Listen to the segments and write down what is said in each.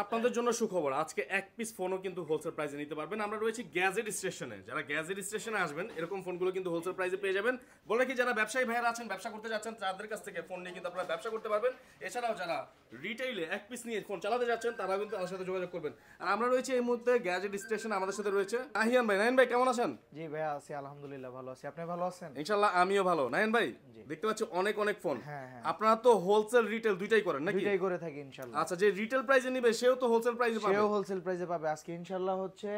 আপনাদের জন্য সুখবর, আজকে এক পিস ফোনও কিন্তু হোলসেল প্রাইসে নিতে পারবেন। আমরা রয়েছি গ্যাজেট স্টেশনে। যারা গ্যাজেট স্টেশনে আসবেন এরকম ফোনগুলো কিন্তু হোলসেল প্রাইসে পেয়ে যাবেন। বলে কি, যারা ব্যবসায়ী ভাইয়ারা আছেন, ব্যবসা করতে যাচ্ছেন, তাদের কাছ থেকে ফোন নিয়ে কিন্তু আপনারা ব্যবসা করতে পারবেন। এছাড়াও যারা রিটেইলে এক পিস নিয়ে ফোন চালাতে যাচ্ছেন তারাও কিন্তু আমার সাথে যোগাযোগ করবেন। আর আমরা রয়েছি এই মুহূর্তে গ্যাজেট স্টেশনে, আমাদের সাথে রয়েছে নাহিয়ান ভাই। নাহিয়ান ভাই কেমন আছেন? জি ভাইয়া আছি, আলহামদুলিল্লাহ ভালো আছি। আপনি ভালো আছেন? ইনশাআল্লাহ আমিও ভালো। নাহিয়ান ভাই, দেখতে পাচ্ছি অনেক অনেক ফোন। হ্যাঁ, হ্যাঁ। আপনারা তো হোলসেল রিটেল দুইটাই করেন নাকি? দুইটাই করে থাকি ইনশাআল্লাহ। আচ্ছা, যে রিটেল প্রাইসে নিবে সেও তো হোলসেল প্রাইসে পাবে? সেও হোলসেল প্রাইসে পাবে। আজকে ইনশাআল্লাহ হচ্ছে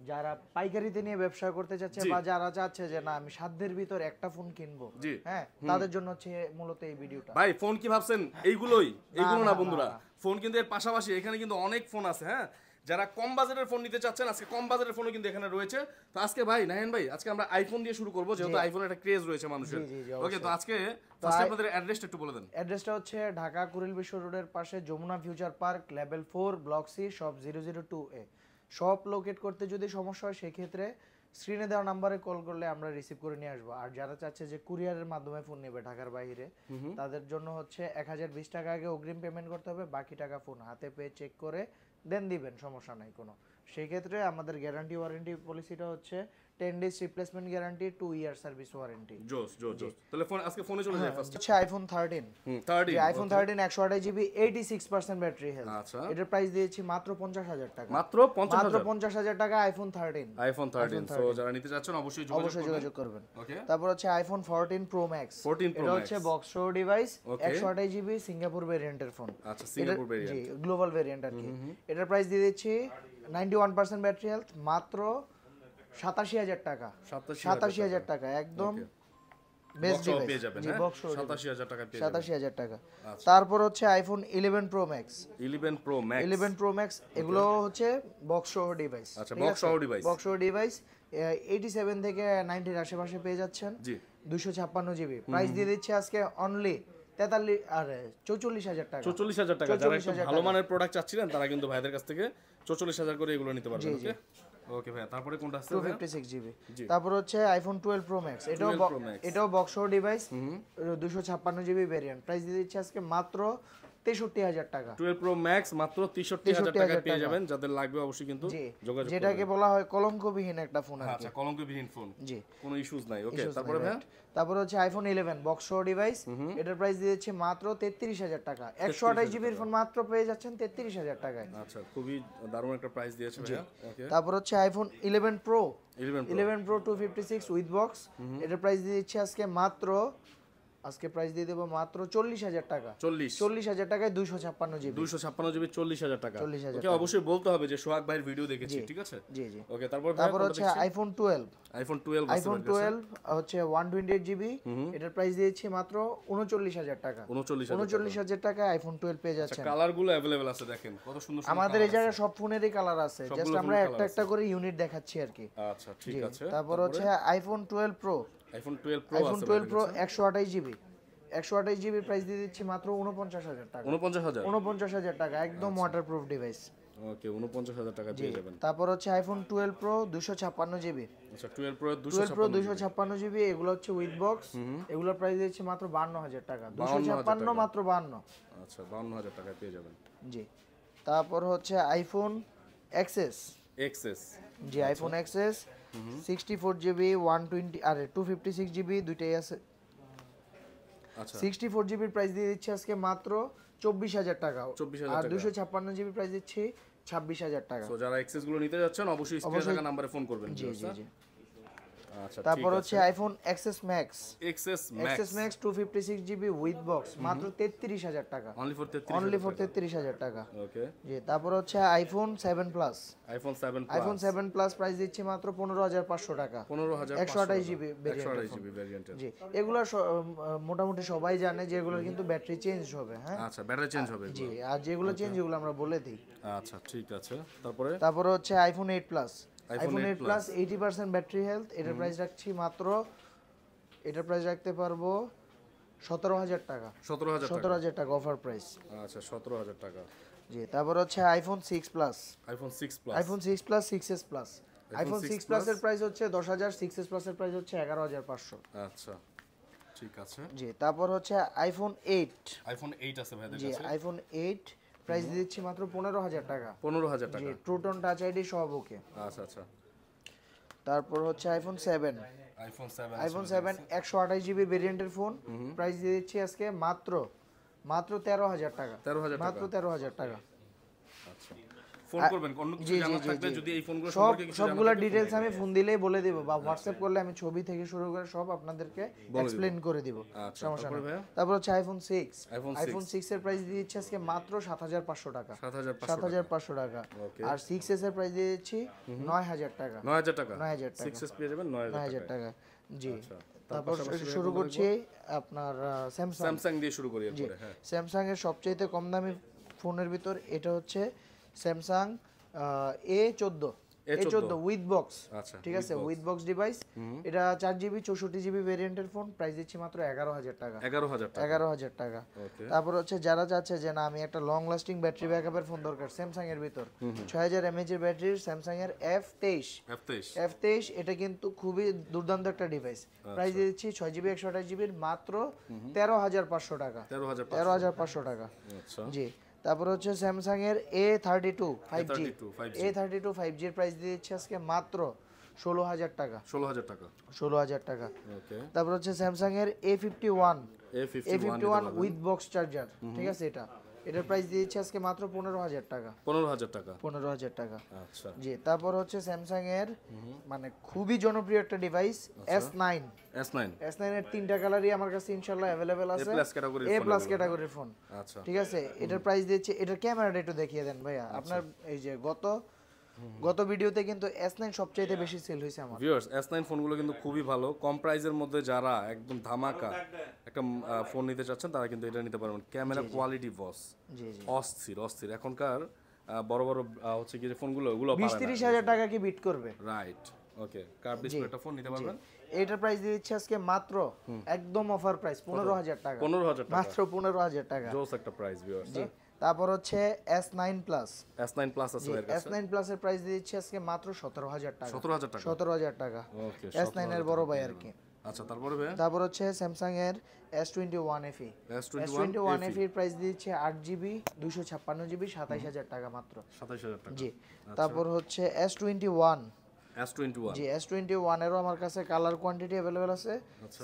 যারা পাইকারিতে নিয়ে ব্যবসা করতে চাচ্ছে বা যারা চাচ্ছে যে না আমি সাধ্যের ভিতর একটা ফোন কিনবো, হ্যাঁ, তাদের জন্য হচ্ছে মূলত এই ভিডিওটা। ভাই ফোন কি ভাবছেন এইগুলো না বন্ধুরা, ফোন কিন্তু এর পাশাপাশি এখানে কিন্তু অনেক ফোন আছে। হ্যাঁ, যারা কম বাজেটের ফোন নিতে চাচ্ছেন, আজকে কম বাজেটের ফোনও কিন্তু এখানে রয়েছে। তো আজকে ভাই নাহিয়ান ভাই, আজকে আমরা আইফোন দিয়ে শুরু করব, যেহেতু আইফোনের একটা ক্রেজ রয়েছে মানুষের। ওকে, তো আজকে ফার্স্ট আপনাদের অ্যাড্রেসটা একটু বলে দেন। অ্যাড্রেসটা হচ্ছে ঢাকা কুড়িল বিশ্ব রোডের পাশে Jamuna Future Park, level 4, block C, shop 002A। Shop locate করতে যদি সমস্যা হয় সেক্ষেত্রে স্ক্রিনে দেওয়া নাম্বারে কল করলে আমরা রিসিভ করে নিয়ে আসবো। আর যারা চাচ্ছে যে কুরিয়ারের মাধ্যমে ফোন নেবে ঢাকার বাইরে, তাদের জন্য হচ্ছে 1020 টাকা আগে অগ্রিম পেমেন্ট করতে হবে, বাকি টাকা ফোন হাতে পেয়ে চেক করে দেন দিবেন, সমস্যা নাই কোনো। সেই ক্ষেত্রে আমাদের গ্যারান্টি ওয়ারেন্টি পলিসিটা হচ্ছে 10 days replacement guarantee, 2 year service warranty. জোস। তাহলে ফোন আজকে ফোনে চলে যায় ফার্স্ট। হচ্ছে iPhone 13। 13 iPhone 13 128 GB 86% battery health. আচ্ছা, এটার প্রাইস দিয়েছি মাত্র 50,000 টাকা। মাত্র 50,000 টাকা আইফোন 13। আইফোন 13। সো যারা নিতে চাচ্ছেন অবশ্যই যোগাযোগ করবেন। ওকে, তারপর হচ্ছে আইফোন 14 প্রো ম্যাক্স। 14 প্রো এটা ম্যাক্স হচ্ছে box show device, 128 GB Singapore ভেরিয়েন্টের ফোন। আচ্ছা, সিঙ্গাপুর ভেরিয়েন্ট, জি, গ্লোবাল ভেরিয়েন্ট আর কি। এটার প্রাইস দিয়ে দিচ্ছি 91% ব্যাটারি হেলথ, মাত্র 87,000 টাকা। 87,000 টাকা একদম বেস্ট ডিভাইস পেয়ে যাবেন। হ্যাঁ, 87,000 টাকা পেয়ে যাবেন। 87,000 টাকা। তারপর হচ্ছে iPhone 11 pro max. 11 pro max 11 pro max এগুলো হচ্ছে বক্স সহ ডিভাইস। আচ্ছা, বক্স সহ ডিভাইস। বক্স সহ ডিভাইস 87 থেকে 90 এর আশেপাশে পেয়ে যাচ্ছেন। জি, 256 জিবি। প্রাইস দিয়ে দিচ্ছে আজকে অনলি 44,000 টাকা। 44,000 টাকা। যারা একটু ভালো মানের প্রোডাক্ট চাচ্ছিলেন তারা কিন্তু ভাইদের কাছ থেকে 44,000 করে এগুলো নিতে পারবেন। ওকে ওকে ভাই, তারপরে কোনটা আছে? 256 জিবি। তারপর হচ্ছে আইফোন 12 প্রো ম্যাক্স। এটাও বক্স সহ ডিভাইস, 256 জিবি ভেরিয়েন্ট। প্রাইস দিয়ে দিচ্ছে আজকে মাত্র 63,000 টাকা। 12 প্রো ম্যাক্স মাত্র 63,000 টাকা পেয়ে যাবেন। যাদের লাগবে অবশ্যই কিন্তু যোগাযোগ করবেন। যেটাকে বলা হয় কলঙ্কবিহীন একটা ফোন। আচ্ছা, কলঙ্কবিহীন ফোন, জি, কোনো ইস্যুস নাই। ওকে, তারপরে ভাই তারপর হচ্ছে আইফোন 11 বক্স সহ ডিভাইস। এটার প্রাইস দিয়েছে মাত্র 33,000 টাকা। 128 জিবির ফোন মাত্র পেয়ে যাচ্ছেন 33,000 টাকায়। আচ্ছা, খুবই দারুণ একটা প্রাইস দিয়েছে ভাইয়া। ওকে, তারপর হচ্ছে iPhone 11 pro 11 pro 256 with box. এটার প্রাইস দিয়েছে আজকে প্রাইস দিয়ে দেবো মাত্র 40,000 টাকা। 40,000 টাকায় 256 জিবি। 256 জিবি 40,000 টাকা। 40,000 ওকে, অবশ্যই বলতে হবে যে সোহাগ ভাইয়ের ভিডিও দেখেছি, ঠিক আছে? জি জি। ওকে, তারপর হচ্ছে আইফোন 12 হচ্ছে 128 জিবি। এটার প্রাইস দিয়েছি মাত্র 39,000 টাকা। 39,000 টাকায় আইফোন 12 পেয়ে যাচ্ছেন। কালারগুলো अवेलेबल আছে, দেখেন কত সুন্দর সুন্দর। আমাদের এই জায়গায় সব ফোনেরই কালার আছে, জাস্ট আমরা একটা একটা করে ইউনিট দেখাচ্ছি আর কি। আচ্ছা, ঠিক আছে। তারপর হচ্ছে iPhone 12 pro iPhone 12 pro 128 GB. 128 GB price দিয়ে দিচ্ছি মাত্র 49,000 টাকা। 49,000 টাকা একদম ওয়াটারপ্রুফ ডিভাইস। ওকে, 49,000 টাকা পেয়ে যাবেন। তারপর হচ্ছে আইফোন 12 প্রো 256 জিবি। আচ্ছা, 12 প্রো 256 জিবি, এগুলো হচ্ছে উইথ বক্স। এগুলোর প্রাইস দিচ্ছি মাত্র 52,000 টাকা। 256 মাত্র 52। আচ্ছা, 52,000 টাকা পেয়ে যাবেন। জি। তারপর হচ্ছে আইফোন এক্সএস। জি, আইফোন এক্সএস 64 জিবি 120 আর 256 জিবি দুইটাই আছে। আচ্ছা, 64 জিবির প্রাইস দিয়ে দিচ্ছি আজকে মাত্র 24,000 টাকা। আর 256 জিবি প্রাইস দিচ্ছি 26,000 টাকা। সো যারা এক্সেস গুলো নিতে যাচ্ছেন অবশ্যই স্ক্রিনে থাকা নম্বরে ফোন করবেন। জি জি জি। আচ্ছা, তারপর হচ্ছে iPhone XS max 256 GB with box মাত্র 33,000 টাকা। অনলি ফর 33,000 টাকা। ওকে, জি। তারপর হচ্ছে আইফোন 7 প্লাস প্রাইস দিচ্ছি মাত্র 15,500 টাকা। 128 জিবি ভেরিয়েন্ট। জি, এগুলো মোটামুটি সবাই জানে যে এগুলো কিন্তু ব্যাটারি চেঞ্জ হবে। হ্যাঁ, আচ্ছা, ব্যাটারি চেঞ্জ হবে। জি, আর যেগুলো চেঞ্জ এগুলো আমরা বলে দিই। আচ্ছা, ঠিক আছে। তারপরে হচ্ছে আইফোন 8 প্লাস 80% ব্যাটারি হেলথ। এটার প্রাইস রাখছি মাত্র, এটার প্রাইস রাখতে পারবো 17,000 টাকা। 17,000 টাকা অফার প্রাইস। আচ্ছা, 17,000 টাকা। জি। তারপর হচ্ছে iPhone 6 plus 6s plus. IPhone 6 plus এর প্রাইস হচ্ছে 10,000, 6s প্লাস এর প্রাইস হচ্ছে 11,500। আচ্ছা, ঠিক আছে। জি। তারপর হচ্ছে আইফোন 8 আছে ভাইদের কাছে। জি, আইফোন 8 প্রাইস দিচ্ছি মাত্র 15,000 টাকা। 15,000 জি, টাকা। ট্রুটন টাচ আইডি সব ওকে। আচ্ছা আচ্ছা। তারপর হচ্ছে আইফোন 7, আইফোন 7 আইফোন 7 128 জিবি ভেরিয়েন্টের ফোন, প্রাইস দিয়ে দিচ্ছি আজকে মাত্র 13,000 টাকা। 13,000 টাকা। মাত্র 13,000 টাকা। আচ্ছা, ফোন করবেন অন্য কিছু জি, জানার জি, থাকলে জি। যদি এই ফোনগুলো সব সম্পর্কে কিছু জানার সবগুলা থাকে, ডিটেইলস আমি ফোন দিলেই বলে দেব, বা হোয়াটসঅ্যাপ করলে আমি ছবি থেকে শুরু করে সব আপনাদেরকে এক্সপ্লেইন করে দিব। আচ্ছা, সমস্যা তারপরে নেই। ভাইয়া? তারপর হচ্ছে আইফোন 6, iPhone আইফোন 6 এর প্রাইস দিয়ে দিচ্ছি আজকে মাত্র 7,500 টাকা। 7,500 7,500 টাকা। Okay. আর 6s এর প্রাইস দিয়ে দিচ্ছি 9,000 টাকা। 9,000 টাকা। 9,000 টাকা। 6s পেয়ে যাবেন 9,000 9,000 টাকা। টাকা। জি। আচ্ছা, তারপর শুরু করছি আপনার স্যামসাং। স্যামসাং দিয়ে শুরু করি জি, এরপরে। হ্যাঁ, স্যামসাং এর সবচেয়ে কম দামি ফোনের ভিতর এটা হচ্ছে Samsung A14, A14 with box. আচ্ছা, ঠিক আছে, উইথ বক্স ডিভাইস। এটা 4GB 64GB ভেরিয়েন্টের ফোন, প্রাইস দিচ্ছি মাত্র 11,000 টাকা। 11,000 টাকা। 11,000 টাকা। ওকে। তারপর হচ্ছে যারা চাচ্ছে যে না আমি একটা লং লাস্টিং ব্যাটারি ব্যাকআপের ফোন দরকার, স্যামসাং এর ভিতর 6000 mAh এর ব্যাটারির স্যামসাং এর F23, F23 F23 এটা কিন্তু খুবই দুর্দান্ত একটা ডিভাইস। প্রাইস দিয়ে দিচ্ছি 6GB 128GB এর মাত্র 13,500 টাকা। 13,500 13,500 টাকা। আচ্ছা। জি। তারপর হচ্ছে স্যামসাং এর A32 5G, A32 5G A32 5G এর প্রাইস দিয়ে দিচ্ছি আজকে মাত্র 16,000 টাকা। 16,000 টাকা। 16,000 টাকা। ওকে। তারপর হচ্ছে স্যামসাং এর A51, A51 with box charger. ঠিক আছে, এটার প্রাইস দিয়ে দিচ্ছি আজকে মাত্র 15,000 টাকা। 15,000 টাকা। 15,000 টাকা। আচ্ছা। জি। তারপর হচ্ছে স্যামসাং এর মানে খুবই জনপ্রিয় একটা ডিভাইস S9, S9 S9 এর তিনটা কালারই আমার কাছে ইনশাআল্লাহ अवेलेबल আছে। A+ ক্যাটাগরির A+ ফোন এগুলো। ক্যাটাগরির ফোন। আচ্ছা। ঠিক আছে, এটার প্রাইস দিচ্ছে, এটার ক্যামেরাটা একটু দেখিয়ে দেন ভাইয়া। আপনার এই যে গত ভিডিওতে কিন্তু S9 সবচেয়ে বেশি সেল হয়েছে আমার। ভিউয়ার্স, S9 ফোনগুলো কিন্তু খুবই ভালো। কম প্রাইসের মধ্যে যারা একদম ধামাকা একটা ফোন নিতে চাচ্ছেন তারা কিন্তু এটা নিতে পারবেন। ক্যামেরা কোয়ালিটি বস জি জি। অস্থির অস্থির। এখনকার বড় বড় হচ্ছে কি যে ফোনগুলো ওগুলো 20-30 হাজার টাকা কি বিট করবে? রাইট। ওকে, কার্ভ ডিসপ্লে একটা ফোন নিতে পারবেন। এটার প্রাইস দিয়ে দিচ্ছে আজকে মাত্র একদম অফার প্রাইস 15,000 টাকা। 15,000 টাকা। মাত্র 15,000 টাকা। জোস একটা প্রাইস ভিউয়ার্স। জি। তারপর হচ্ছে S9 প্লাস। S9 প্লাস আছে এর কাছে। S9 প্লাস এর প্রাইস দিয়ে দিচ্ছে আজকে মাত্র 17,000 টাকা। 17,000 টাকা। 17,000 টাকা। ওকে, S9 এর বড় ভাই আর কি। আচ্ছা, তারপরে ভাই তারপর হচ্ছে স্যামসাং এর S21 FE। S21 S21 FE এর প্রাইস দিচ্ছে 8GB 256GB 27,000 টাকা মাত্র। 27,000 টাকা। জি। তারপর হচ্ছে S21, S21 জি, S21 এরও আমার কাছে কালার কোয়ান্টিটি अवेलेबल আছে।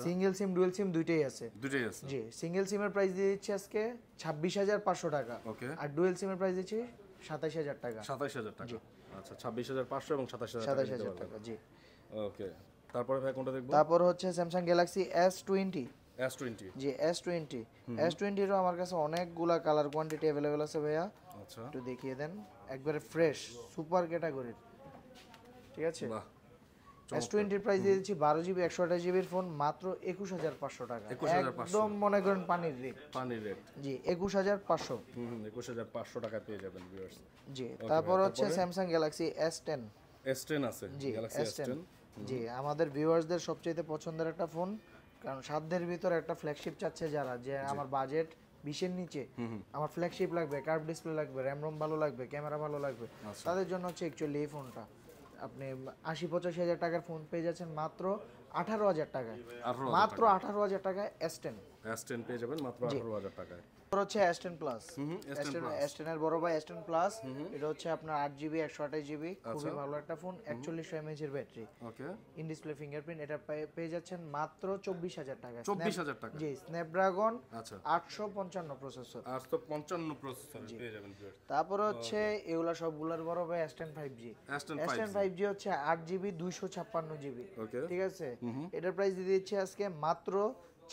সিঙ্গেল সিম ডুয়াল সিম দুইটাই আছে। দুটোই আছে। জি। সিঙ্গেল সিমের প্রাইস দিয়ে দিচ্ছি আজকে 26,500 টাকা। ওকে। আর ডুয়াল সিমের প্রাইস দিচ্ছি 27,000 টাকা। 27,000 টাকা। আচ্ছা, 26,500 এবং 27,000 টাকা নিতে 27,000 পারবেন। টাকা। জি। ওকে, তারপরে ভাই কোনটা দেখবো? তারপর হচ্ছে স্যামসাং গ্যালাক্সি S20। S20 জি, S20 এরও আমার কাছে অনেকগুলা কালার কোয়ান্টিটি अवेलेबल আছে ভাইয়া। আচ্ছা, একটু দেখিয়ে দেন। একবারে ফ্রেশ সুপার ক্যাটাগরির। ঠিক আছে। বাহ, S20 এর প্রাইস দিয়ে দিচ্ছি 12GB 128GB এর ফোন মাত্র 21,500 টাকা। 21,500 একদম মনে করেন পানির রেট। পানির রেট। জি, 21,500। 21,500 টাকা পেয়ে যাবেন ভিউয়ার্স। জি। তারপর হচ্ছে স্যামসাং গ্যালাক্সি S10। S10 আছে, জি, গ্যালাক্সি S10। S10। জি, আমাদের ভিউয়ার্সদের সবচেয়ে পছন্দের একটা ফোন, কারণ সাধ্যের ভিতর একটা ফ্ল্যাগশিপ চাচ্ছে যারা, যে আমার বাজেট 20-এর নিচে, আমার ফ্ল্যাগশিপ লাগবে, কার্ভ ডিসপ্লে লাগবে, র্যাম রোম ভালো লাগবে, ক্যামেরা ভালো লাগবে, তাদের জন্য হচ্ছে অ্যাকচুয়ালি এই ফোনটা। আপনি 80-85 হাজার টাকার ফোন পেয়ে যাচ্ছেন মাত্র 18,000 টাকায়। 18,000 মাত্র 18,000 টাকায় S10। S10 পেয়ে যাবেন মাত্র 18,000 টাকায়। তারপর হচ্ছে S10 প্লাস। S10 এর বড় ভাই S10 প্লাস। এটা হচ্ছে আপনার 8GB 128GB, খুবই ভালো একটা ফোন। 4100 mAh এর battery, okay, in display fingerprint. এটা পেয়ে যাচ্ছেন মাত্র 24,000 টাকা। 24,000 টাকা। জি, স্ন্যাপড্রাগন আচ্ছা, 855 প্রসেসর। 855 প্রসেসর পেয়ে যাবেন ভিউয়ার্স। তারপর হচ্ছে এগুলা সবগুলার বড় ভাই S10 5G। S10 S10 5G হচ্ছে 8GB 256GB। ওকে, ঠিক আছে, এটার প্রাইস দিয়ে দিচ্ছি আজকে মাত্র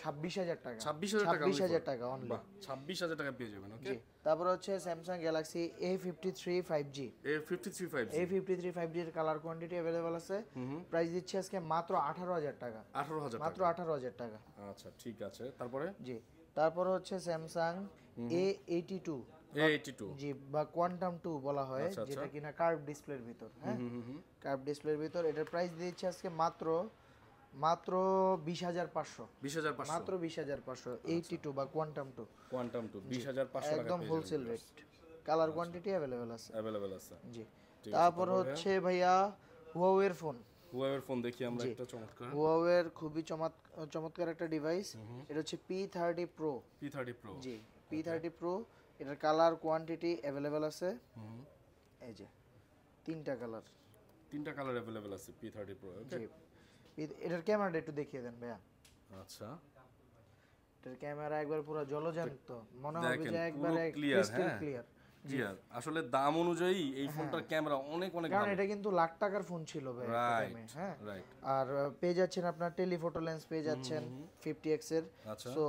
26,000 টাকা। 26,000 টাকা। 26,000 টাকা অনলি। বাহ, 26,000 টাকা পেয়ে যাবেন। ওকে, জি। তারপর হচ্ছে Samsung Galaxy A53 5G। A53 5G A53 5G এর কালার কোয়ান্টিটি अवेलेबल আছে। প্রাইস দিচ্ছি আজকে মাত্র 18,000 টাকা। 18,000 মাত্র টাকা। 18,000 টাকা। আচ্ছা, ঠিক আছে, তারপরে জি। তারপর হচ্ছে স্যামসাং A82, A82 জি, বা কোয়ান্টাম 2 বলা হয়, আচ্ছা, আচ্ছা। যেটা কিনা কার্ভ ডিসপ্লের ভিতর। হ্যাঁ, কার্ভ ডিসপ্লের ভিতর। এটার প্রাইস দিচ্ছি আজকে মাত্র 20,500। 20,500 মাত্র 20,500। 82 বা কোয়ান্টাম 2 কোয়ান্টাম 2 20,500 টাকা একদম পেয়ে wholesale rate. Colour quantity available আছে। अवेलेबल আছে। জি। ঠিক আছে, তারপর হচ্ছে ভাইয়া হুয়াওয়ের ফোন। হুয়াওয়ের ফোন দেখি আমরা একটা চমৎকার। হুয়াওয়ের খুবই চমৎকার একটা ডিভাইস। এটা হচ্ছে P30 Pro। P30 Pro জি, P30 Pro এটার কালার কোয়ান্টিটি অ্যাভেলেবেল আছে, এই যে 3টা কালার। 3টা কালার अवेलेबल আছে P30 Pro। ওকে, এটার ক্যামেরাটা একটু দেখিয়ে দেন ভাইয়া। আচ্ছা, এটার ক্যামেরা একবার পুরো জলজ্যান্ত, মনে হবে দেখেন যে একবারে ক্লিয়ার। ক্রিস্টাল হ্যাঁ ক্লিয়ার। ক্লিয়ার, আসলে দাম অনুযায়ী এই ফোনটার ক্যামেরা অনেক অনেক কারণ ভালো। এটা কিন্তু লাখ টাকার ফোন ছিল ভাই একটা রাইট টাইমে, হ্যাঁ। রাইট। আর পেয়ে যাচ্ছেন আপনার টেলিফোটো লেন্স পেয়ে যাচ্ছেন 50x এর। আচ্ছা, সো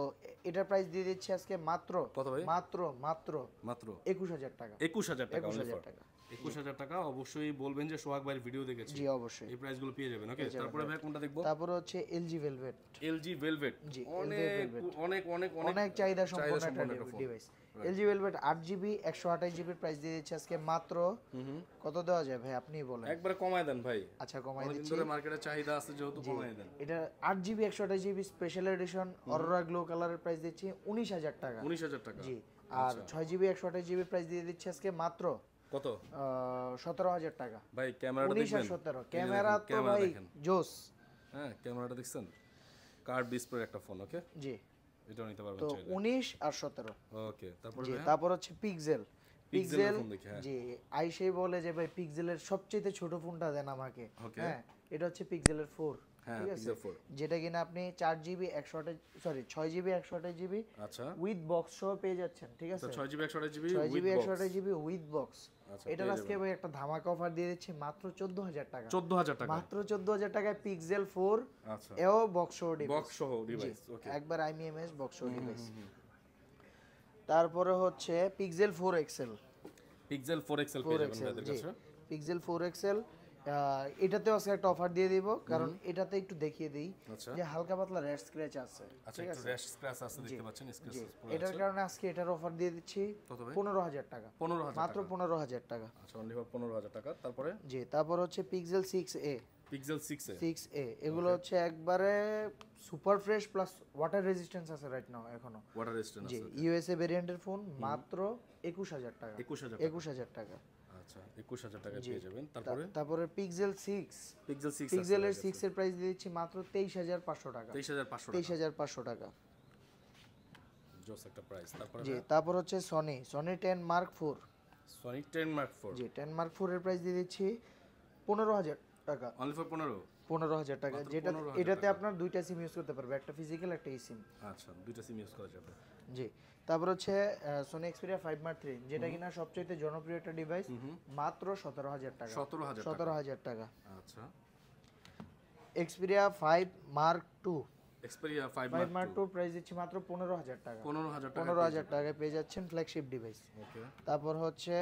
এটার প্রাইস দিয়ে দিচ্ছি আজকে মাত্র কত ভাই? মাত্র মাত্র মাত্র 21000 টাকা। 21000 টাকা। 21000 টাকা। 21000 টাকা। অবশ্যই বলবেন যে সোহাগ ভাইয়ের ভিডিও দেখেছি, জি অবশ্যই। এই প্রাইসগুলো পেয়ে যাবেন। ওকে, তারপরে ভাই কোনটা দেখবো? তারপরে হচ্ছে এলজি ভেলভেট। এলজি ভেলভেট, জি, অনেক অনেক অনেক অনেক চাহিদা সম্পন্ন সম্পন্ন একটা একটা phone. Device. LG velvet 8GB 128GB price দিয়ে দিচ্ছি আজকে মাত্র কত দেওয়া যায় ভাই আপনিই বলেন। একবারে কমায় দেন ভাই, আচ্ছা কমাই অনেকদিন দিচ্ছি। ধরে মার্কেটে চাহিদা আছে যেহেতু, কমায় দেন। এটা 8GB 128GB special edition aurora glow কালারের প্রাইস দিচ্ছি 19000 টাকা। 19000 টাকা। জি, আর 6GB 128GB প্রাইস দিয়ে দিচ্ছি আজকে মাত্র কত 17000 টাকা। ভাই? ক্যামেরাটা 19 আর দেখবেন, 17 ক্যামেরা তো ভাই দেখেন। জোস। হ্যাঁ, ক্যামেরাটা দেখছেন, কার্ড ডিসপ্লে একটা ফোন। ওকে, জি, এটাও নিতে পারবেন তো চাইলে। 19 আর 17। ওকে, তারপরে জি, ভাই তারপর হচ্ছে পিক্সেল। পিক্সেলের ফোন দেখি। হ্যাঁ, জি, আইসেই বলে যে ভাই পিক্সেলের সবচেয়ে ছোট ফোনটা দেন আমাকে। ওকে। হ্যাঁ, এটা হচ্ছে পিক্সেলের 4। হ্যাঁ, ঠিক আছে, Pixel 4। যেটা কিনা আপনি 4GB 6GB 128GB আচ্ছা, উইথ বক্স সহ পেয়ে যাচ্ছেন। ঠিক আছে, 6GB 128GB 6GB 128GB with box. আচ্ছা, এটার আজকে ভাই একটা ধামাকা অফার দিয়ে দিচ্ছি মাত্র 14000 টাকা। 14000 টাকা। মাত্র 14000 টাকায় পিক্সেল 4 আচ্ছা, এও বক্স সহ ডিভাইস। বক্স সহ ডিভাইস। ওকে, একবার IMEMS বক্স সহ ডিভাইস। তারপরে হচ্ছে পিক্সেল 4 XL। পিক্সেল 4 XL পেয়ে যাবেন ভাইদের কাছে। পিক্সেল 4 XL এটাতেও আজকে একটা অফার দিয়ে দিব, কারণ এটাতে একটু দেখিয়ে দিই আচ্ছা, যে হালকা পাতলা র্যাশ স্ক্র্যাচ আছে। আচ্ছা, একটু র্যাশ স্ক্র্যাচ আছে, দেখতে পাচ্ছেন স্ক্র্যাচ জি, পুরো এটার আছে। কারণে আজকে এটার অফার দিয়ে দিচ্ছি কত ভাই? 15000 টাকা। 15000 মাত্র 15000 টাকা। আচ্ছা, অনলি ফর 15000 টাকা। তারপরে জি, তারপর হচ্ছে পিক্সেল 6a। পিক্সেল 6 এ 6a এগুলো হচ্ছে একবারে super fresh plus water resistance আছে রাইট নাও এখনো। ওয়াটার রেজিস্ট্যান্ট জি, আছে। ইউএসএ ভেরিয়েন্টের ফোন মাত্র 21000 টাকা। 21000 21000 টাকা। আচ্ছা, 21000 টাকা পেয়ে যাবেন। তারপরে তারপরে পিক্সেল 6। পিক্সেল 6 পিক্সেলের 6 এর প্রাইস দিয়ে দিচ্ছি মাত্র 23500 টাকা। 23500 টাকা। 23500 টাকা। জোস একটা প্রাইস। তারপরে জি, তারপর হচ্ছে সনি 10 মার্ক 4। সনি 10 মার্ক 4 জি, 10 মার্ক 4 এর প্রাইস দিয়ে দিচ্ছি 15000 টাকা। অনলি ফর 15000 টাকা, মাত্র যেটা 15,000 এটাতে আপনার দুইটা সিম ইউজ করতে পারবে, একটা ফিজিক্যাল একটা ই সিম। আচ্ছা, দুইটা সিম ইউজ করা যাবে। জি, তারপর হচ্ছে সনি এক্সপেরিয়া 5 মার্ক 3, যেটা কিনা সবচেয়ে জনপ্রিয় একটা ডিভাইস, মাত্র 17000 টাকা। 17000 টাকা। 17000 টাকা। আচ্ছা, Xperia 5 mark 2। Xperia 5 5 mark mark 2 price দিচ্ছি মাত্র 15000 টাকা। 15000 টাকা। 15000 টাকায় পেয়ে যাচ্ছেন ফ্ল্যাগশিপ ডিভাইস। ওকে, তারপর হচ্ছে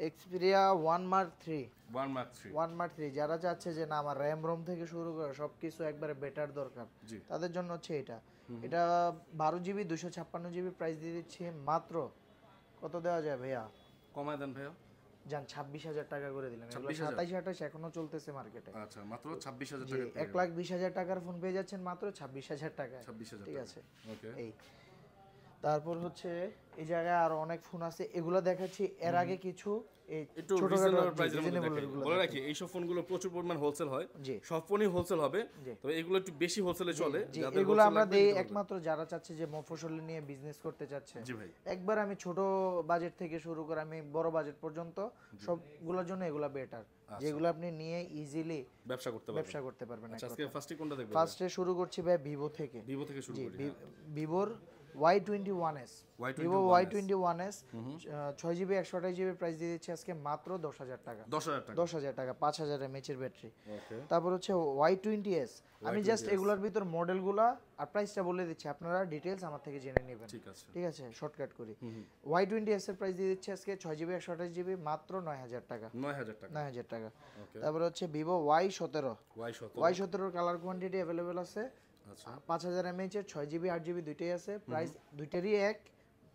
এক্সপেরিয়া 1 মার্ক 3। 1 মার্ক 3 1 মার্ক 3 যারা চাচ্ছে যে না আমার র্যাম রোম থেকে শুরু করে সবকিছু একবারে বেটার দরকার, জি। তাদের জন্য হচ্ছে এটা। এটা 12GB 256GB প্রাইস দিয়ে দিচ্ছি মাত্র কত দেওয়া যায় ভাইয়া? কমায় দেন ভাইয়া। জান 26000 টাকা করে দিলাম। এগুলো 26,000 27 28 এখনো চলতেছে মার্কেটে। আচ্ছা, মাত্র 26000 জি, টাকা। 1,20,000 টাকার ফোন পেয়ে যাচ্ছেন মাত্র 26000 টাকায়। 26000 ঠিক টাকা। আছে, ওকে, এই তারপর হচ্ছে এই জায়গায় আরো অনেক ফোন আছে, এগুলো দেখাচ্ছি। এর আগে কিছু এই একটু ছোটখাটো রিজনেবল প্রাইসের মধ্যে reasonable দেখাই। গুলো বলে দেখাই। রাখি এই সব ফোনগুলো প্রচুর পরিমাণ হোলসেল হয়। জি। সব ফোনই হোলসেল হবে, জি। তবে এগুলো একটু বেশি হোলসেলে চলে। জি, যাদের এগুলো wholesale আমরা লাগবে দেই নিতে পারবেন। একমাত্র যারা চাচ্ছে যে মফস্বল নিয়ে বিজনেস করতে চাচ্ছে। জি ভাই। একবার আমি ছোট বাজেট থেকে শুরু করে আমি বড় বাজেট পর্যন্ত সবগুলোর জন্য এগুলা বেটার, যেগুলো আপনি নিয়ে ইজিলি ব্যবসা করতে পারবেন। ব্যবসা করতে পারবেন। আচ্ছা, আজকে ফার্স্টে কোনটা দেখব? ফার্স্টে শুরু করছি ভাই ভিভো থেকে। ভিভো থেকে শুরু করি। ভিভোর Y21s। Vivo Y21s 6GB 128GB price দিয়ে দিচ্ছি আজকে মাত্র 10000 টাকা। 10000 টাকা। 10000 টাকা, 5000 mAh এর ব্যাটারি। ওকে, তারপর হচ্ছে Y20s। আমি জাস্ট এগুলোর ভিতর মডেলগুলা আর প্রাইসটা বলে দিচ্ছি, আপনারা ডিটেইলস আমার থেকে জেনে নেবেন। ঠিক আছে। ঠিক আছে, শর্টকাট করি। Y20s এর প্রাইস দিয়ে দিচ্ছি আজকে 6GB 128GB মাত্র 9000 টাকা। 9000 টাকা। 9000 টাকা। ওকে, তারপর হচ্ছে ভিভো Y17। Y17। Y17 এর কালার কোয়ান্টিটি अवेलेबल আছে। আচ্ছা, 5000 mAh এর 6GB 8GB দুইটাই আছে। প্রাইস দুইটারই এক।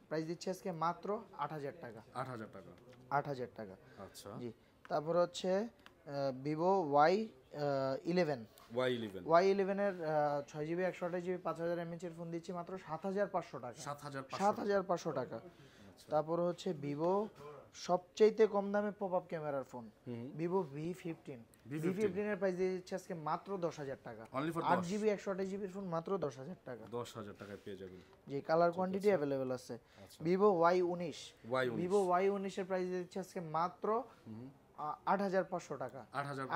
প্রাইস দিচ্ছি আজকে মাত্র 8000 টাকা। 8000 টাকা। 8000 টাকা। আচ্ছা, জি, তারপর হচ্ছে ভিভো Y11। Y11। Y11 এর 6GB 128GB 5000 mAh এর ফোন দিচ্ছি মাত্র 7500 টাকা। 7500। 7500 টাকা। তারপর হচ্ছে ভিভো সবচাইতে কম দামে পপআপ ক্যামেরার ফোন ভিভো V15 V15 এর প্রাইস দিচ্ছে আজকে মাত্র 10,000 টাকা। Only for 8GB 128GB phone মাত্র 10,000 টাকা। 10,000 টাকায় পেয়ে যাবেন। জি, কালার কোয়ান্টিটি अवेलेबल আছে। ভিভো Y19 ভিভো Y19 এর প্রাইস দিচ্ছে আজকে মাত্র 8,500 টাকা।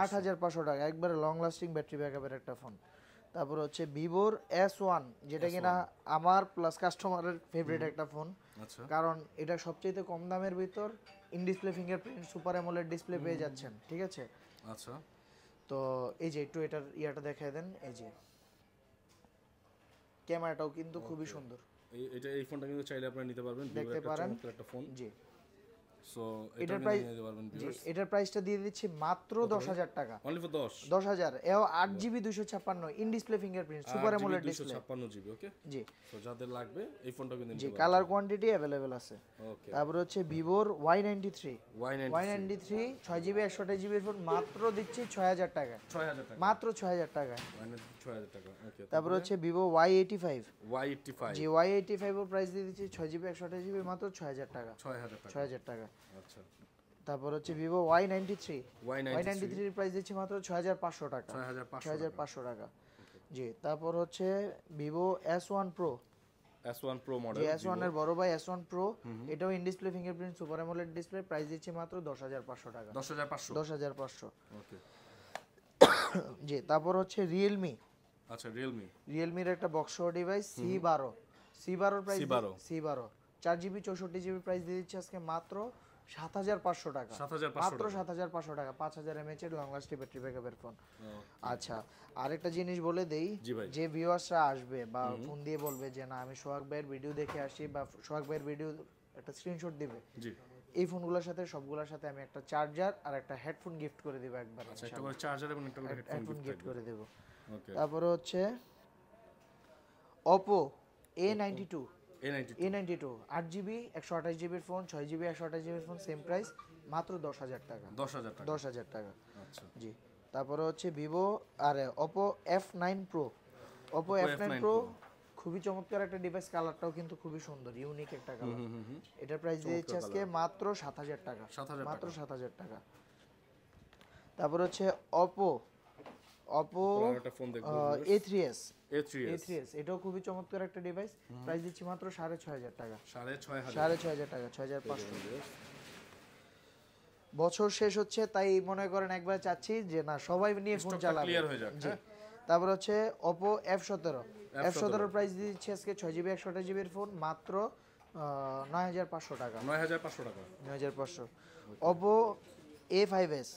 8,500 টাকা, একবারে লং লাস্টিং ব্যাটারি ব্যাকআপের একটা ফোন। তারপর হচ্ছে ভিভোর S1, যেটা কিনা আমার প্লাস কাস্টমারের ফেভারিট একটা ফোন। আচ্ছা, কারণ এটা সবচেয়ে কম দামের ভিতর in display fingerprint super AMOLED display পেয়ে যাচ্ছেন, ঠিক আছে? আচ্ছা, তো এই যে একটু এটার ইয়াটা দেখায় দেন, এই যে ক্যামেরাটাও কিন্তু খুবই সুন্দর, এই ফোনটা কিন্তু চাইলে আপনারা নিতে পারবেন। দেখতে পারেন একটা ফোন। জি। সো এটার প্রাইস এটার প্রাইসটা দিয়ে দিচ্ছি মাত্র 10,000 টাকা। অনলি ফর 10,000 এও 8GB 256 in display fingerprint super AMOLED display. 256GB, okay. G, so যাদের লাগবে এই ফোনটা কিন্তু জি, নিতে পারবেন। কালার কোয়ান্টিটি अवेलेबल আছে। ওকে, তারপর হচ্ছে ভিভোর Y93 Y93 6GB 128GB এর ফোন মাত্র দিচ্ছি 6,000 টাকা। 6,000 টাকা, মাত্র 6,000 টাকা। মানে 6,000 টাকা, ওকে। তারপর হচ্ছে ভিভো Y85 Y85 জি, Y85 এর প্রাইস দিয়ে দিচ্ছি 6GB 128GB মাত্র 6,000 টাকা। 6,000 টাকা, 6,000 টাকা। আচ্ছা। তারপর হচ্ছে ভিভো Y93 Y93 এর প্রাইস দিচ্ছি মাত্র 6,500 টাকা। 6,500 টাকা। জি, তারপর হচ্ছে Vivo S1 Pro S1 Pro model, জি, S1 এর বড় ভাই S1 Pro, এটাও in display fingerprint super AMOLED display, price দিচ্ছি মাত্র 10,500 টাকা। 10,500, 10,500, ওকে। জি। তারপর হচ্ছে Realme আচ্ছা, Realme এর একটা বক্স ডিভাইস C12 এর price C12 4GB 64GB price দিয়ে দিচ্ছে আজকে মাত্র 7,500 টাকা। 7,500 মাত্র 7,500 টাকা, 5,000 mAh এর লং লাস্টিং ব্যাটারি ব্যাকআপের ফোন। আচ্ছা, আরেকটা জিনিস বলে দেই, যে ভিউয়ার্সরা আসবে বা ফোন দিয়ে বলবে যে না আমি সোহাগ ভাইয়ের ভিডিও দেখে আসি, বা সোহাগ ভাইয়ের ভিডিও একটা স্ক্রিনশট দিবে, জি, এই ফোনগুলোর সাথে সবগুলোর সাথে আমি একটা চার্জার আর একটা হেডফোন গিফট করে দিব একবার। আচ্ছা, একটা করে চার্জার এবং একটা করে হেডফোন গিফট করে দেব। ওকে। তারপরে হচ্ছে Oppo A92 8GB 128GB এর ফোন, 6GB 128GB এর ফোন, সেম প্রাইস মাত্র 10,000 টাকা। 10,000 টাকা, 10,000 টাকা, আচ্ছা। জি। তারপরে হচ্ছে ভিভো Oppo F9 Pro খুবই চমৎকার একটা ডিভাইস, কালারটাও কিন্তু খুবই সুন্দর, ইউনিক একটা কালার। এটার প্রাইস দিয়েছে আজকে মাত্র 7,000 টাকা, মাত্র 7,000 টাকা। তারপর হচ্ছে Oppo একটা ফোন দেখব, A3s A3s, এটাও খুবই চমৎকার একটা ডিভাইস, প্রাইস দিচ্ছি মাত্র 6,500 টাকা। 6,500 টাকা, 6,500। বছর শেষ হচ্ছে, তাই মনে করেন একবার চাচ্ছি যে না সবাই নিয়ে ফোন চালাবে, ক্লিয়ার হয়ে যাক। জি। তারপর হচ্ছে Oppo F17 প্রাইস দিচ্ছি আজকে 6GB 128GB এর ফোন মাত্র 9,500 টাকা। 9,500 টাকা, 9,500। Oppo A5s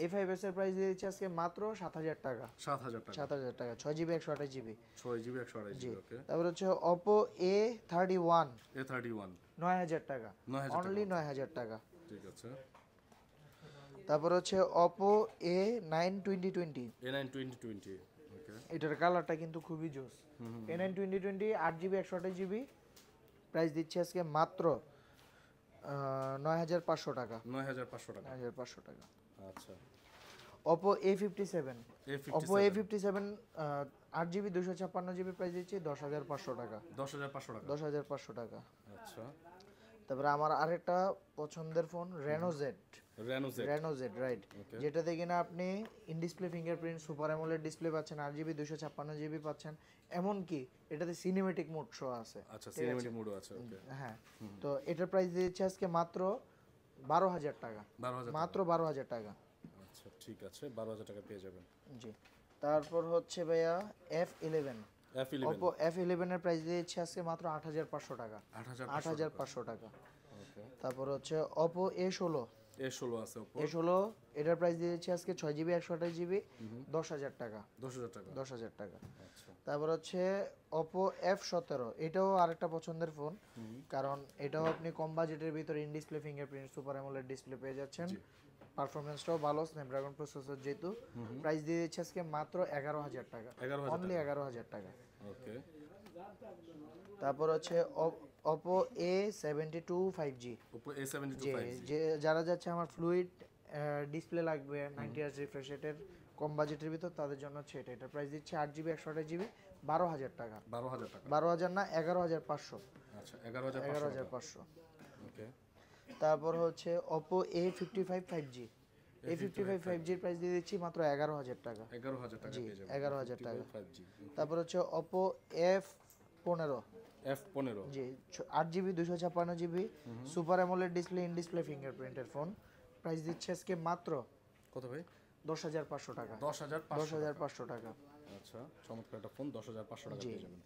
A5s এর প্রাইস দিচ্ছি আজকে মাত্র 7,000 টাকা। 7,000 টাকা, 7,000 টাকা, 6GB 128GB। 6GB 128GB, ওকে। তারপর হচ্ছে Oppo A31 9,000 টাকা, 9,000 অনলি 9,000 টাকা। ঠিক আছে। তারপর হচ্ছে Oppo A9 2020 ওকে। এটার কালারটা কিন্তু খুবই জোস। A9 2020 8GB 128GB প্রাইস দিচ্ছে আজকে মাত্র 9,500 টাকা। 9,500 টাকা, 9,500 টাকা। আচ্ছা। Oppo A57 8GB 256GB price দিচ্ছে 10,500 টাকা। 10,500 টাকা, 10,500 টাকা। আচ্ছা। তারপরে আমার আরেকটা পছন্দের ফোন Reno Z রাইট, যেটাতে কিনা আপনি in display fingerprint super AMOLED display পাচ্ছেন, 8GB 256GB পাচ্ছেন, এমনকি এটাতে সিনেমেটিক মোড শো আছে। আচ্ছা, সিনেমেটিক মোডও আছে, ওকে। হ্যাঁ, তো এটার প্রাইস দিচ্ছে আজকে মাত্র 12,000 টাকা, 12,000 মাত্র 12,000 টাকা। আচ্ছা, ঠিক আছে, 12,000 টাকা পেয়ে যাবেন। জি। তারপর হচ্ছে ভাইয়া F11 Oppo F11 এর প্রাইস দিচ্ছে আজকে মাত্র 8,500 টাকা, 8,500 টাকা। ওকে। তারপর হচ্ছে Oppo A16 আছে, Oppo A16 এটার প্রাইস দিয়েছে আজকে 6GB 128GB 10,000 টাকা, 10,000 টাকা, 10,000 টাকা। আচ্ছা। তারপর হচ্ছে Oppo F17 এটাও আরেকটা পছন্দের ফোন, কারণ এটাও আপনি কম বাজেটের ভিতরে in display fingerprint super AMOLED display পেয়ে যাচ্ছেন, পারফরম্যান্সটাও ভালো, স্ন্যাপড্রাগন প্রসেসর যেহেতু, প্রাইস দিয়ে দিচ্ছে আজকে মাত্র 11,000 টাকা, অনলি 11,000 টাকা। ওকে। তারপর হচ্ছে Oppo A72 5G যে যারা যাচ্ছে আমার ফ্লুইড ডিসপ্লে লাগবে 90Hz রিফ্রেশ রেটের কম বাজেটের ভিতর, তাদের জন্য হচ্ছে এটা প্রাইস দিচ্ছে 8GB 128GB 12,000 টাকা, 12,000 টাকা, 12,000 না 11,500, আচ্ছা, 11,500, ওকে। তারপর হচ্ছে Oppo A55 5G A55 5G এর প্রাইস দিয়ে দিচ্ছি মাত্র 11,000 টাকা। 11,000 টাকা জি, পেয়ে যাবেন 11,000 টাকা। 5G তারপর হচ্ছে Oppo F15 F15 জি 8GB 256GB super AMOLED display in display ফিঙ্গারপ্রিন্টের ফোন, প্রাইস দিচ্ছে আজকে মাত্র কত ভাই? 10,500 টাকা। 10,500 টাকা। আচ্ছা, চমৎকার একটা ফোন 10,500 টাকা জি পেয়ে যাবেন।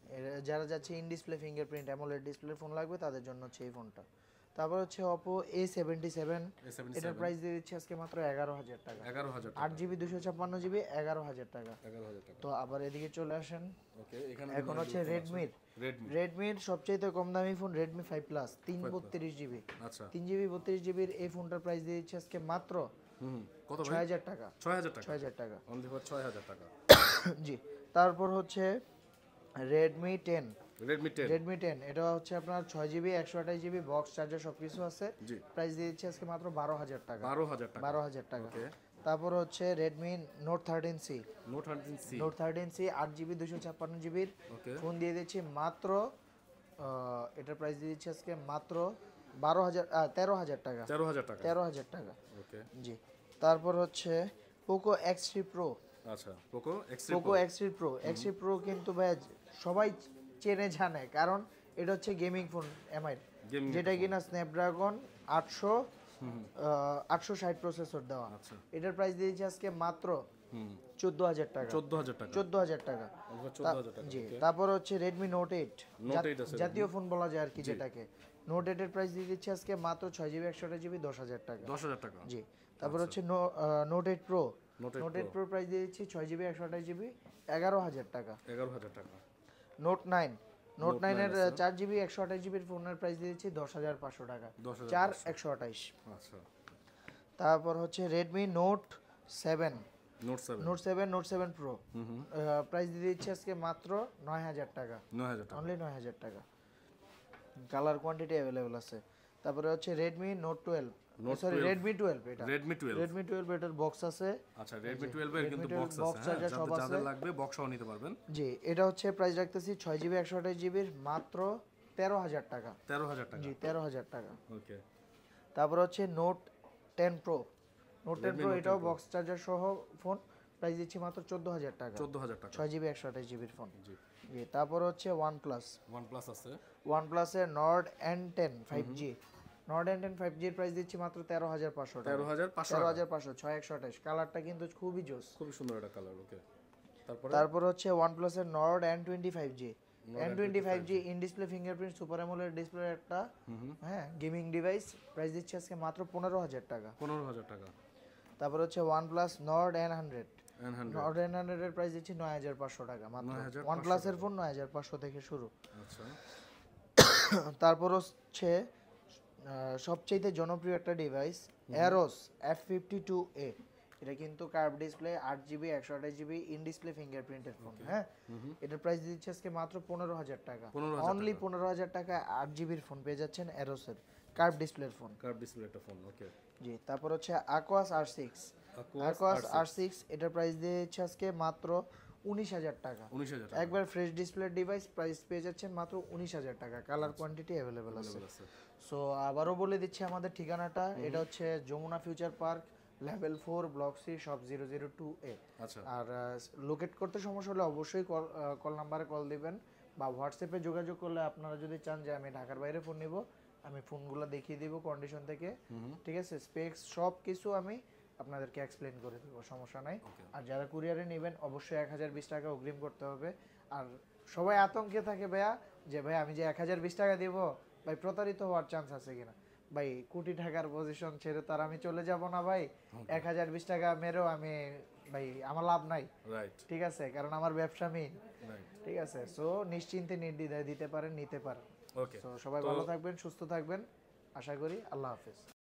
যারা যাচ্ছে in display fingerprint AMOLED display phone লাগবে তাদের জন্য হচ্ছে এই ফোনটা। তারপর হচ্ছে Oppo A77 এটার প্রাইস দিয়ে দিচ্ছে আজকে মাত্র 11,000 টাকা। 11,000 টাকা। 8GB 256GB 11,000 টাকা। 11,000 টাকা। তো আবার এদিকে চলে আসেন, ওকে, এখানে এখন হচ্ছে রেডমির সবচেয়ে কম দামি ফোন Redmi 5 Plus 332GB। আচ্ছা 3GB 32GBর এই ফোনটার প্রাইস দিয়ে দিচ্ছে আজকে মাত্র কত ভাই? 6,000 টাকা। 6,000 টাকা। 6,000 টাকা অনলি ফর 6,000 টাকা। জি। তারপর হচ্ছে Redmi 10 Redmi 10 এটা হচ্ছে আপনার 6GB 128GB বক্স চার্জার সবকিছু আছে, জি প্রাইস দিয়ে দিচ্ছে আজকে মাত্র 12,000 টাকা। 12,000 টাকা। 12,000 টাকা। ওকে, তারপর হচ্ছে Redmi Note 13C Note 13C Note 13C 8GB 256GBর ওকে, ফোন দিয়ে দিচ্ছি মাত্র এটার প্রাইস দিয়ে দিচ্ছি আজকে মাত্র 13,000 টাকা। 13,000 টাকা। 13,000 টাকা ওকে, জি। তারপর হচ্ছে Poco X3 Pro আচ্ছা Poco X3 Poco X3 Pro কিন্তু ভাই সবাই চেনে জানে, কারণ এটা হচ্ছে গেমিং ফোন এমআই Gaming যেটা কিনা স্ন্যাপড্রাগন 860 প্রসেসর দেওয়া। আচ্ছা, এটার প্রাইস দিয়েছি আজকে মাত্র 14,000 টাকা। 14,000 টাকা। 14,000 টাকা। অনলি ফর 14,000 টাকা। জি। ওকে, তারপর হচ্ছে Redmi Note 8 Note 8 আছে। জাতীয় ফোন বলা যায় আর কি যেটাকে। Note 8 এর প্রাইস দিয়ে দিচ্ছি আজকে মাত্র 6GB 128GB 10,000 টাকা। 10,000 টাকা। জি। তারপর হচ্ছে Note 8 Pro Note 8 Note 8 Pro price দিয়ে দিচ্ছি 6GB 128GB 11,000 টাকা। 11,000 টাকা। Note 9 Note 9 এর আছে। 4GB 128GB এর ফোনের প্রাইস দিয়ে দিচ্ছি 10,500 টাকা। 10,500 4,128। আচ্ছা, তারপর হচ্ছে Redmi Note 7 Note 7 Pro price দিয়ে দিচ্ছি আজকে মাত্র 9,000 টাকা। 9,000 টাকা। অনলি 9,000 টাকা। কালার কোয়ান্টিটি अवेलेबल আছে। তারপরে হচ্ছে Redmi Note 12 সরি Redmi 12 এটা Redmi 12 Redmi 12 এটার বক্স আছে। আচ্ছা, Redmi 12 এর কিন্তু Redmi 12 বক্স box আছে, charger সব আছে। যাদের লাগবে বক্সও নিতে পারবেন। জি, এটা হচ্ছে প্রাইস রাখতেছি 6GB 128GB এর মাত্র 13,000 টাকা। 13,000 টাকা। জি 13,000 টাকা। ওকে, তারপর হচ্ছে Note 10 Pro Redmi Note এটাও 10 Pro। বক্স চার্জার সহ ফোন, প্রাইস দিচ্ছি মাত্র 14,000 টাকা। 14,000 টাকা। 6GB 128GB এর ফোন। জি, জি। তারপর হচ্ছে OnePlus আছে। OnePlus এর Nord N10 5G Nord N10 5G এর প্রাইস দিচ্ছি মাত্র 13,500 টাকা। 13,500 টাকা। 13,500 6,128। কালারটা কিন্তু খুবই জোস। খুবই সুন্দর একটা কালার। ওকে, তারপরে তারপর হচ্ছে OnePlus এর Nord N20 5G N20 5G in display fingerprint super AMOLED display একটা হ্যাঁ গেমিং ডিভাইস, প্রাইস দিচ্ছে আজকে মাত্র 15,000 টাকা। 15,000 টাকা। তারপর হচ্ছে OnePlus Nord N100 N100 Nord N100 এর প্রাইস দিচ্ছি 9,500 টাকা মাত্র। 9,500 OnePlus এর ফোন 9,500 থেকে শুরু। আচ্ছা, তারপর হচ্ছে সবচেয়ে জনপ্রিয় একটা ডিভাইস Aros F52A এটা কিন্তু curve display 8GB 128GB in display ফিঙ্গারপ্রিন্টের ফোন। হ্যাঁ, এটার প্রাইস দিচ্ছে আজকে মাত্র 15,000 টাকা। 15,000 অনলি 15,000 টাকা 8GBর ফোন পেয়ে যাচ্ছেন Aros এর কার্ভ ডিসপ্লের ফোন। কার্ভ ডিসপ্লে একটা ফোন। ওকে, জি। তারপর হচ্ছে Aquos R6 এটার প্রাইস দিচ্ছে আজকে মাত্র 19,000 টাকা। 19,000 টাকা। একবার ফ্রেশ ডিসপ্লে ডিভাইস, প্রাইস পেয়ে যাচ্ছেন মাত্র 19,000 টাকা। কালার কোয়ান্টিটি अवेलेबल আছে। সো আবারও বলে দিচ্ছি আমাদের ঠিকানাটা, এটা হচ্ছে Jamuna Future Park level 4 block C shop 002A। আচ্ছা, আর লোকেট করতে সমস্যা হলে অবশ্যই কল নাম্বারে কল দিবেন বা হোয়াটসঅ্যাপে যোগাযোগ করলে, আপনারা যদি চান যে আমি ঢাকার বাইরে ফোন নিব, আমি ফোনগুলো দেখিয়ে দিব কন্ডিশন থেকে, ঠিক আছে, স্পেক্স সব কিছু আমি আপনাদেরকে এক্সপ্লেন করে দেবো, সমস্যা নাই। আর যারা কুরিয়ারে নেবেন অবশ্যই 1,020 টাকা অগ্রিম করতে হবে। আর সবাই আতঙ্কে থাকে ভাইয়া যে ভাই আমি যে 1,020 টাকা দিব ভাই প্রতারিত হওয়ার চান্স আছে কিনা। ভাই কোটি টাকার পজিশন ছেড়ে তার আমি চলে যাব না ভাই, 1,020 টাকা মেরেও আমি ভাই আমার লাভ নাই। রাইট, ঠিক আছে, কারণ আমার ব্যবসা মেইন। রাইট। ঠিক আছে, সো নিশ্চিন্তে নির্দ্বিধায় দিতে পারেন, নিতে পারেন। ওকে, সো সবাই ভালো থাকবেন, সুস্থ থাকবেন, আশা করি। আল্লাহ হাফেজ।